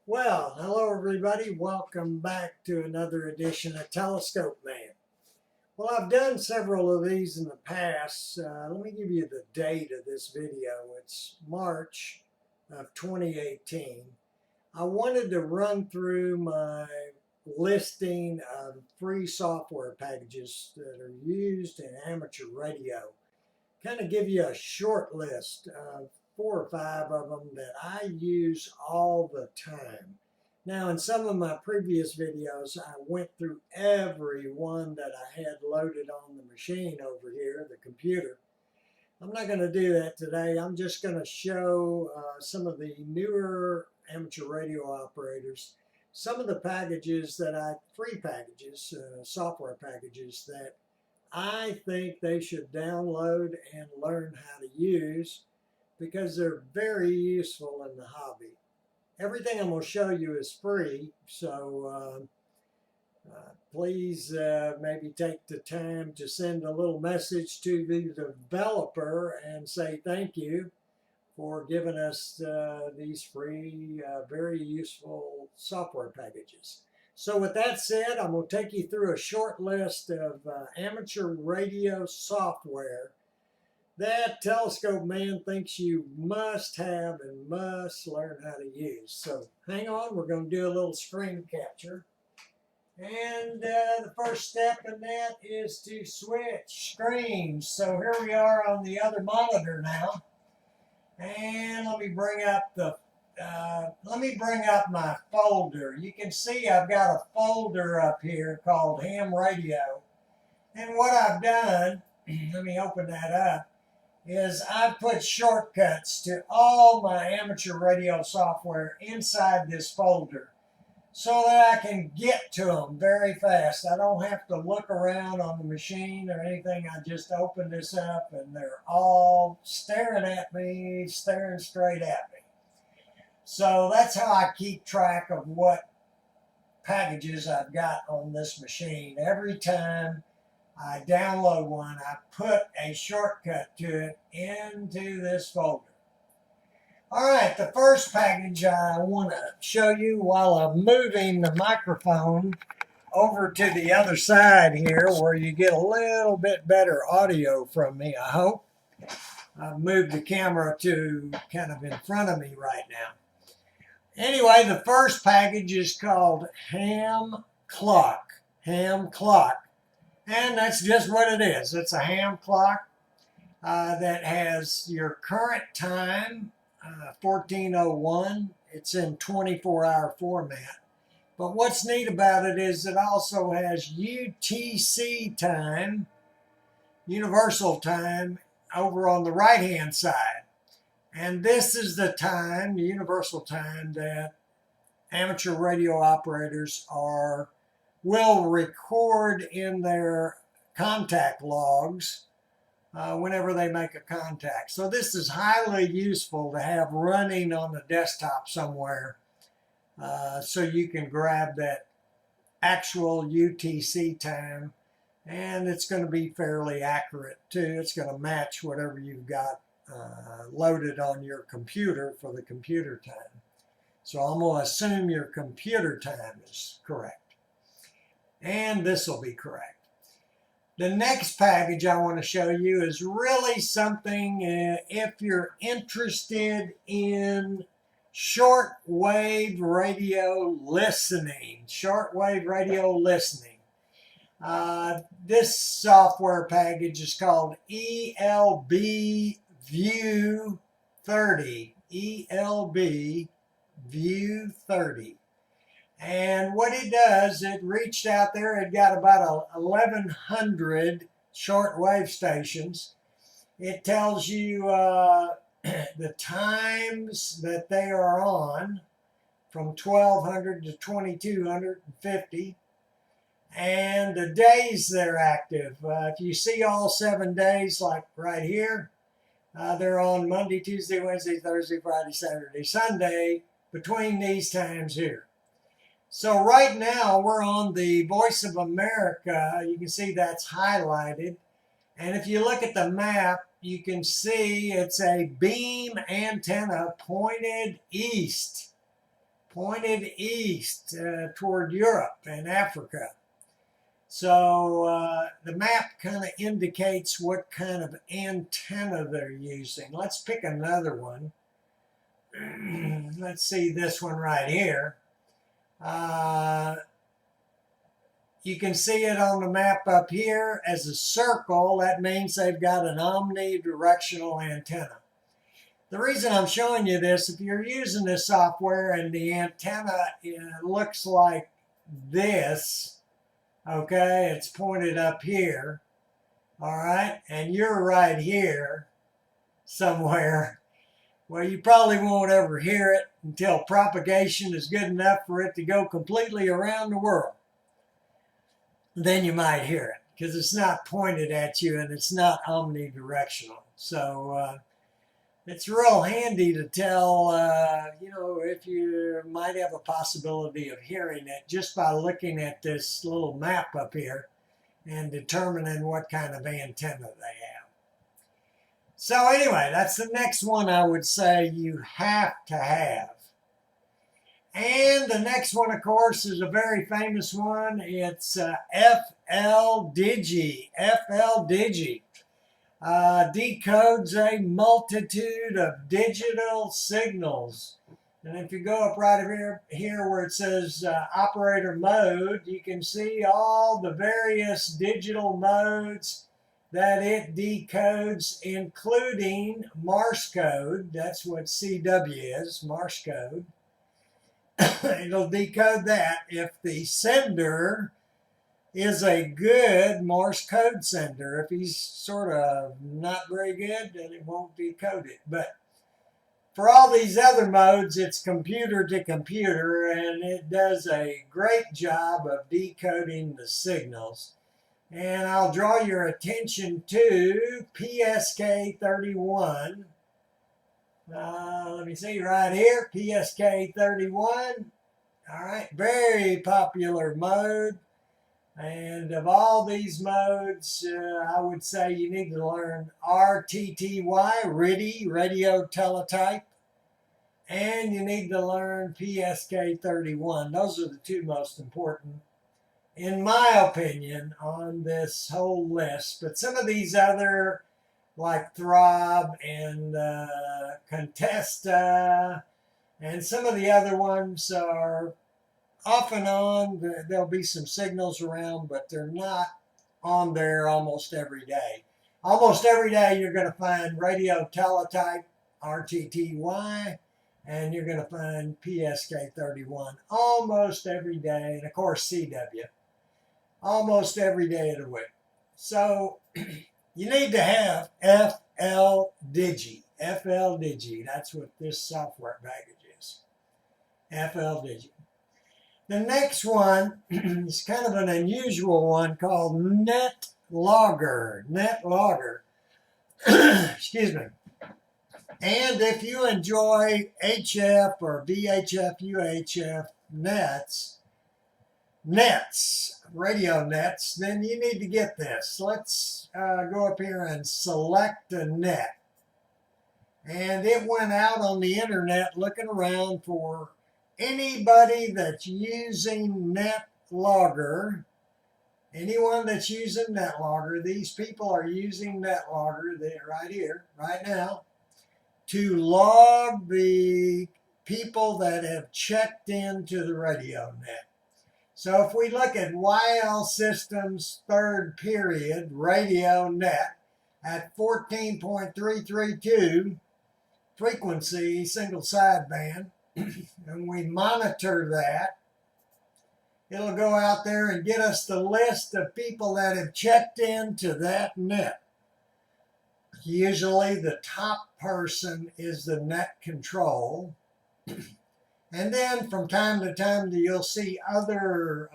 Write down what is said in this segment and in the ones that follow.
Well, hello everybody. Welcome back to another edition of Telescope Man. Well, I've done several of these in the past. Let me give you the date of this video. It's March of 2018. I wanted to run through my listing of free software packages that are used in amateur radio. Kind of give you a short list of 4 or 5 of them that I use all the time. Now, in some of my previous videos, I went through every one that I had loaded on the machine over here, the computer. I'm not going to do that today. I'm just going to show some of the newer amateur radio operators, some of the packages that free packages, software packages that I think they should download and learn how to use because they're very useful in the hobby. Everything I'm going to show you is free, so please maybe take the time to send a little message to the developer and say thank you for giving us these free, very useful software packages. So with that said, I'm going to take you through a short list of amateur radio software that Telescope Man thinks you must have and must learn how to use. So hang on, we're going to do a little screen capture. And the first step in that is to switch screens. So here we are on the other monitor now. And let me bring up my folder. You can see I've got a folder up here called Ham Radio. And what I've done, let me open that up, is I've put shortcuts to all my amateur radio software inside this folder so that I can get to them very fast. I don't have to look around on the machine or anything. I just open this up and they're all staring at me, staring straight at me. So that's how I keep track of what packages I've got on this machine. Every time I download one, I put a shortcut to it into this folder. All right, the first package I want to show you while I'm moving the microphone over to the other side here where you get a little bit better audio from me, I hope. I've moved the camera to kind of in front of me right now. Anyway, the first package is called Ham Clock. Ham Clock. And that's just what it is. It's a ham clock that has your current time, 1401. It's in 24-hour format. But what's neat about it is it also has UTC time, universal time, over on the right-hand side. And this is the time, the universal time, that amateur radio operators will record in their contact logs whenever they make a contact. So this is highly useful to have running on the desktop somewhere so you can grab that actual UTC time, and it's going to be fairly accurate too. It's going to match whatever you've got loaded on your computer for the computer time. So I'm going to assume your computer time is correct. And this will be correct. The next package I want to show you is really something if you're interested in shortwave radio listening. Shortwave radio listening. This software package is called ELB View 30. ELB View 30. And what it does, it reached out there, it got about 1,100 shortwave stations. It tells you the times that they are on from 1,200 to 2,250 and the days they're active. If you see all 7 days, like right here, they're on Monday, Tuesday, Wednesday, Thursday, Friday, Saturday, Sunday, between these times here. So right now we're on the Voice of America. You can see that's highlighted. And if you look at the map, you can see it's a beam antenna pointed east. pointed east toward Europe and Africa. So the map kind of indicates what kind of antenna they're using. Let's pick another one. Let's see this one right here. You can see it on the map up here as a circle. That means they've got an omnidirectional antenna. The reason I'm showing you this, if you're using this software and the antenna looks like this, okay, it's pointed up here, all right, and you're right here somewhere, well, you probably won't ever hear it until propagation is good enough for it to go completely around the world. Then you might hear it because it's not pointed at you and it's not omnidirectional. So it's real handy to tell, you know, if you might have a possibility of hearing it just by looking at this little map up here and determining what kind of antenna they have. So anyway, that's the next one I would say you have to have. And the next one, of course, is a very famous one. It's FLDigi. FLDigi decodes a multitude of digital signals. And if you go up right here where it says operator mode, you can see all the various digital modes that it decodes, including Morse code. That's what CW is, Morse code. It'll decode that. If the sender is a good Morse code sender, if he's sort of not very good, then it won't decode it. But for all these other modes, it's computer to computer, and it does a great job of decoding the signals. And I'll draw your attention to PSK31. Let me see right here, PSK31. All right, very popular mode. And of all these modes, I would say you need to learn RTTY, RTTY, radio teletype. And you need to learn PSK31. Those are the two most important, in my opinion, on this whole list. But some of these other, like Throb and Contesta, and some of the other ones are off and on. There'll be some signals around, but they're not on there almost every day. Almost every day you're going to find radio teletype, RTTY, and you're going to find PSK31 almost every day, and of course CW, almost every day of the week. So you need to have FLDigi. FLDigi, that's what this software package is. FLDigi. The next one is kind of an unusual one called Netlogger. Netlogger. Excuse me. And if you enjoy HF or VHF, UHF nets, radio nets, then you need to get this. Let's go up here and select a net. And it went out on the internet looking around for anybody that's using Netlogger. Anyone that's using Netlogger, these people are using Netlogger right here, right now, to log the people that have checked into the radio net. So if we look at YL Systems third period radio net at 14.332 frequency single sideband, and we monitor that, it'll go out there and get us the list of people that have checked into that net. Usually the top person is the net control. And then from time to time you'll see other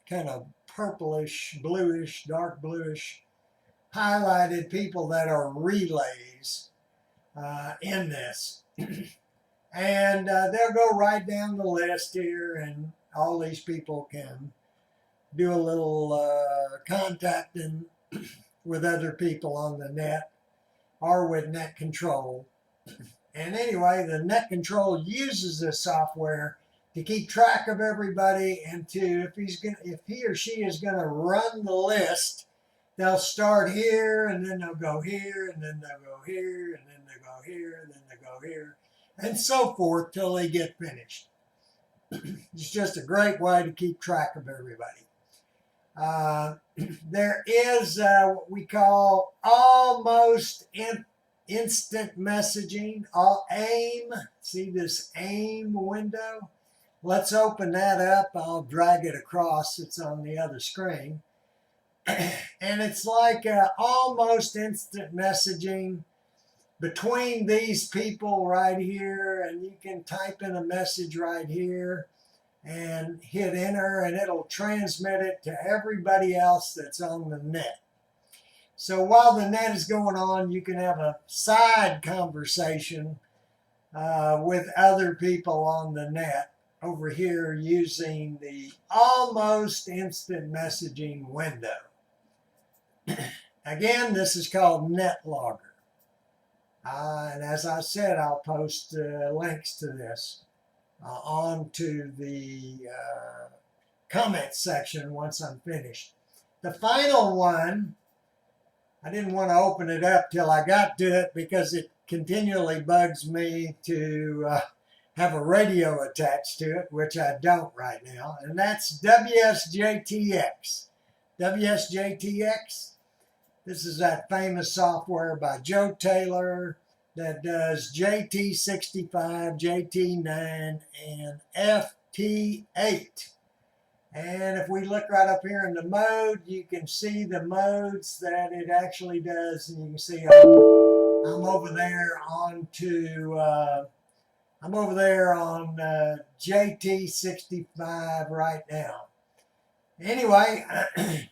kind of purplish, bluish, dark bluish highlighted people that are relays in this. And they'll go right down the list here, and all these people can do a little contacting with other people on the net or with net control. And anyway, the net control uses this software to keep track of everybody, and to if he or she is gonna run the list, they'll start here and then they'll go here and then they'll go here and then they'll go here and then they'll go here and so forth till they get finished. It's just a great way to keep track of everybody. There is what we call almost instant messaging, AIM. See this AIM window? Let's open that up. I'll drag it across. It's on the other screen. And it's like almost instant messaging between these people right here, and you can type in a message right here and hit enter, and it'll transmit it to everybody else that's on the net. So while the net is going on, you can have a side conversation with other people on the net over here using the almost instant messaging window. Again, this is called Netlogger. And as I said, I'll post links to this onto the comment section once I'm finished. The final one, I didn't want to open it up till I got to it because it continually bugs me to have a radio attached to it, which I don't right now, and that's WSJTX. WSJTX, this is that famous software by Joe Taylor that does JT65, JT9, and FT8. And if we look right up here in the mode, you can see the modes that it actually does. And you can see I'm over there on JT65 right now. Anyway,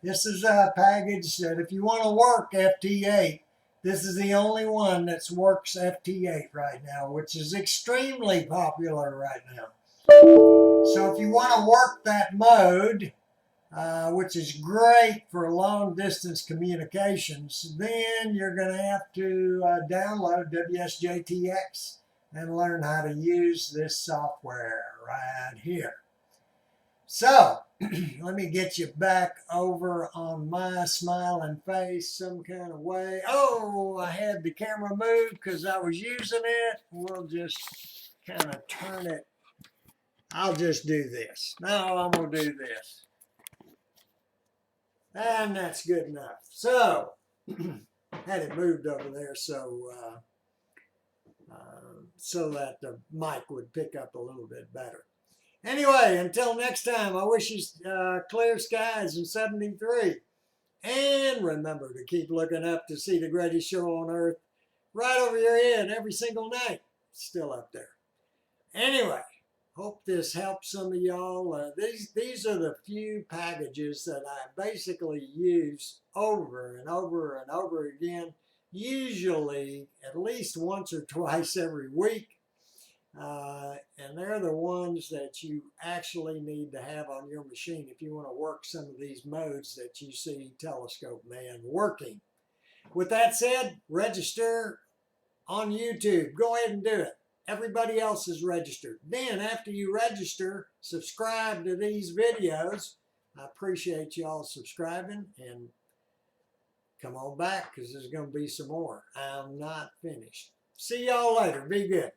this is a package that if you want to work FT8, this is the only one that works FT8 right now, which is extremely popular right now. So if you want to work that mode, which is great for long distance communications, then you're going to have to download WSJTX and learn how to use this software right here. So let me get you back over on my smiling face some kind of way. Oh, I had the camera moved because I was using it. We'll just kind of turn it. I'll just do this. No, I'm going to do this. And that's good enough. So, had it moved over there so that the mic would pick up a little bit better. Anyway, until next time, I wish you clear skies in 73. And remember to keep looking up to see the greatest show on earth right over your head every single night. Still up there. Anyway, hope this helps some of y'all. These are the few packages that I basically use over and over and over again, usually at least once or twice every week. And they're the ones that you actually need to have on your machine if you want to work some of these modes that you see Telescope Man working. With that said, register on YouTube. Go ahead and do it. Everybody else is registered. Then after you register, subscribe to these videos. I appreciate y'all subscribing, and come on back because there's going to be some more. I'm not finished. See y'all later. Be good.